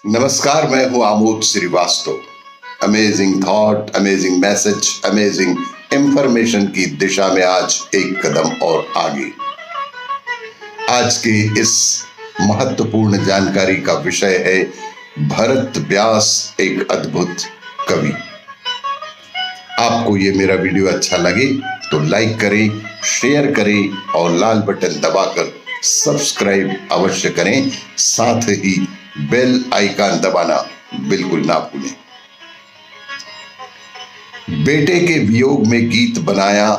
नमस्कार, मैं हूं Amod Shrivastava. Amazing thought, amazing message, amazing information की दिशा में आज एक कदम और आगे। आज की इस महत्वपूर्ण जानकारी का विषय है भरत व्यास एक अद्भुत कवि। आपको ये मेरा वीडियो अच्छा लगे तो लाइक करें, शेयर करें और लाल बटन दबाकर सब्सक्राइब अवश्य करें। साथ ही बेल आइकन दबाना बिल्कुल ना भूलें। बेटे के वियोग में गीत बनाया,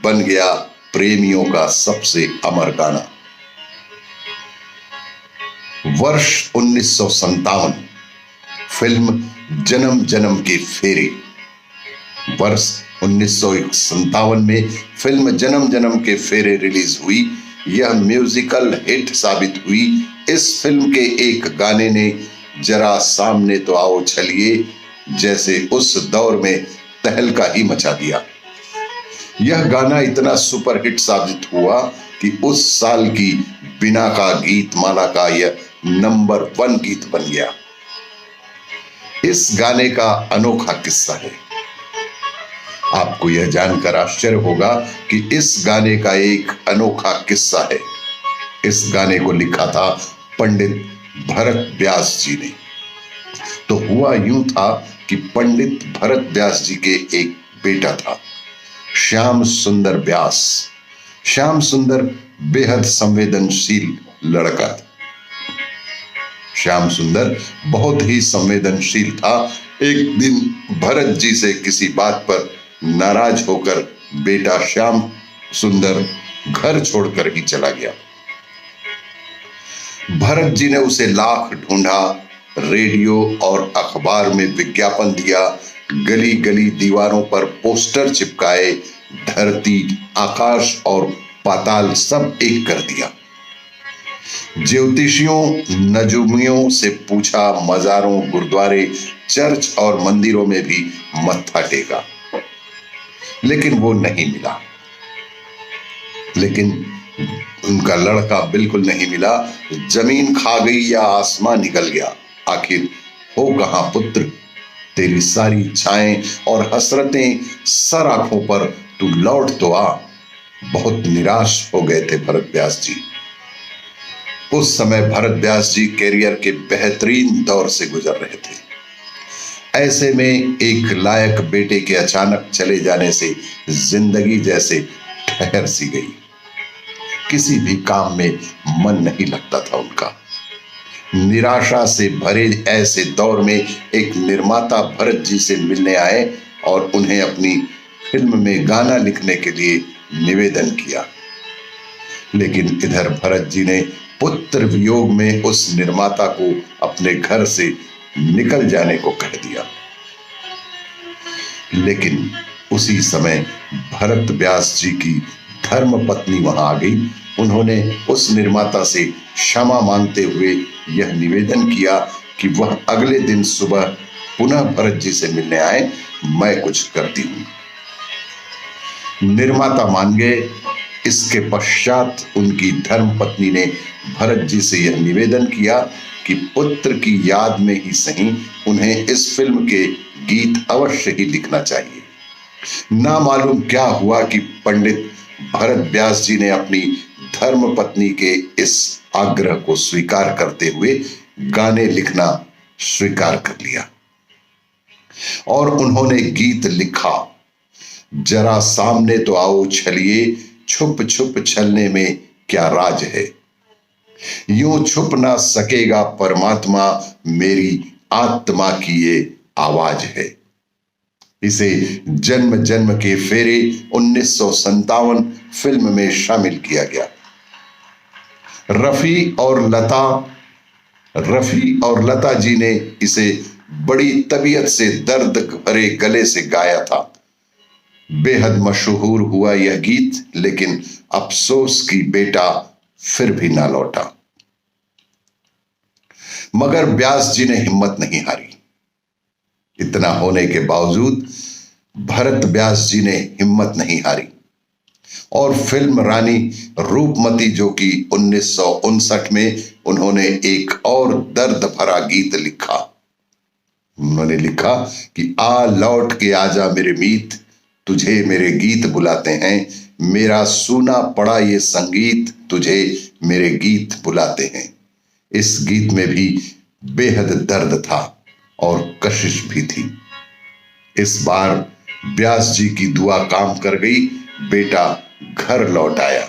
बन गया प्रेमियों का सबसे अमर गाना। वर्ष 1957, फिल्म जन्म जन्म के फेरे। वर्ष 1957 में फिल्म जन्म जन्म के फेरे रिलीज हुई। यह म्यूजिकल हिट साबित हुई। इस फिल्म के एक गाने ने जरा सामने तो आओ चलिए जैसे उस दौर में तहलका ही मचा दिया। यह गाना इतना सुपरहिट साबित हुआ कि उस साल की बिना का गीत माला का यह नंबर 1 गीत बन गया। इस गाने का अनोखा किस्सा है। आपको यह जानकर आश्चर्य होगा कि इस गाने का एक अनोखा किस्सा है। इस गाने को लिखा था पंडित भरत व्यास जी ने। तो हुआ यूं था कि पंडित भरत व्यास जी के एक बेटा था, श्याम सुंदर व्यास। श्याम सुंदर बेहद संवेदनशील लड़का था। श्याम सुंदर बहुत ही संवेदनशील था। एक दिन भरत जी से किसी बात पर नाराज होकर बेटा श्याम सुंदर घर छोड़कर ही चला गया। भरत जी ने उसे लाख ढूंढा, रेडियो और अखबार में विज्ञापन दिया, गली गली दीवारों पर पोस्टर चिपकाए, धरती, आकाश और पाताल सब एक कर दिया। ज्योतिषियों, नजूमियों से पूछा, मजारों, गुरुद्वारे, चर्च और मंदिरों में भी मत्था टेका, लेकिन वो नहीं मिला। लेकिन उनका लड़का बिल्कुल नहीं मिला। जमीन खा गई या आसमान निकल गया। आखिर हो कहां पुत्र, तेरी सारी इच्छाएं और हसरतें सर आंखों पर, तू लौट तो आ। बहुत निराश हो गए थे भरत व्यास जी। उस समय भरत व्यास जी कैरियर के बेहतरीन दौर से गुजर रहे थे। ऐसे में एक लायक बेटे के अचानक चले जाने से जिंदगी जैसे ठहर सी गई। किसी भी काम में मन नहीं लगता था उनका। निराशा से भरे ऐसे दौर में एक निर्माता भरत जी से मिलने आए और उन्हें अपनी फिल्म में गाना लिखने के लिए निवेदन किया। लेकिन इधर भरत जी ने पुत्र वियोग में उस निर्माता को अपने घर से निकल जाने को कह दिया। लेकिन उसी समय भरत व्यास जी की धर्म पत्नी वहां आ गई। उन्होंने उस निर्माता से क्षमा मांगते हुए यह निवेदन किया कि वह अगले दिन सुबह पुनः भरत जी से मिलने आए, मैं कुछ करती हूं। निर्माता मान गए। इसके पश्चात उनकी धर्म पत्नी ने भरत जी से यह निवेदन किया कि पुत्र की याद में ही सही उन्हें इस फिल्म के गीत अवश्य ही लिखना चाहिए। ना मालूम क्या हुआ कि पंडित भरत व्यास जी ने अपनी धर्म पत्नी के इस आग्रह को स्वीकार करते हुए गाने लिखना स्वीकार कर लिया और उन्होंने गीत लिखा। जरा सामने तो आओ चलिए, छुप छुप छलने में क्या राज है। यूं छुप ना सकेगा परमात्मा, मेरी आत्मा की ये आवाज है। इसे जन्म जन्म के फेरे 1957 फिल्म में शामिल किया गया। रफी और लता जी ने इसे बड़ी तबीयत से दर्द भरे गले से गाया था। बेहद मशहूर हुआ यह गीत, लेकिन अफसोस की बेटा फिर भी ना लौटा। मगर व्यास जी ने हिम्मत नहीं हारी। इतना होने के बावजूद भरत व्यास जी ने हिम्मत नहीं हारी। और फिल्म रानी रूपमती, जो कि 1959 में उन्होंने एक और दर्द भरा गीत लिखा। उन्होंने लिखा कि आ लौट के आजा मेरे मीत, तुझे मेरे गीत बुलाते हैं, मेरा सूना पड़ा ये संगीत, तुझे मेरे गीत बुलाते हैं। इस गीत में भी बेहद दर्द था और कशिश भी थी। इस बार व्यास जी की दुआ काम कर गई, बेटा घर लौट आया।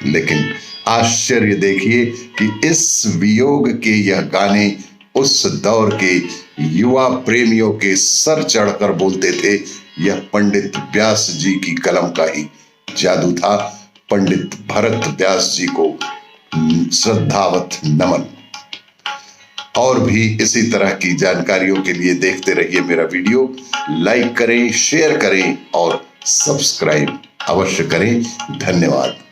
लेकिन आश्चर्य देखिए कि इस वियोग के यह गाने उस दौर के युवा प्रेमियों के सर चढ़कर बोलते थे। यह पंडित व्यास जी की कलम का ही जादू था। पंडित भरत व्यास जी को श्रद्धावत नमन। और भी इसी तरह की जानकारियों के लिए देखते रहिए मेरा वीडियो। लाइक करें, शेयर करें और सब्सक्राइब अवश्य करें। धन्यवाद।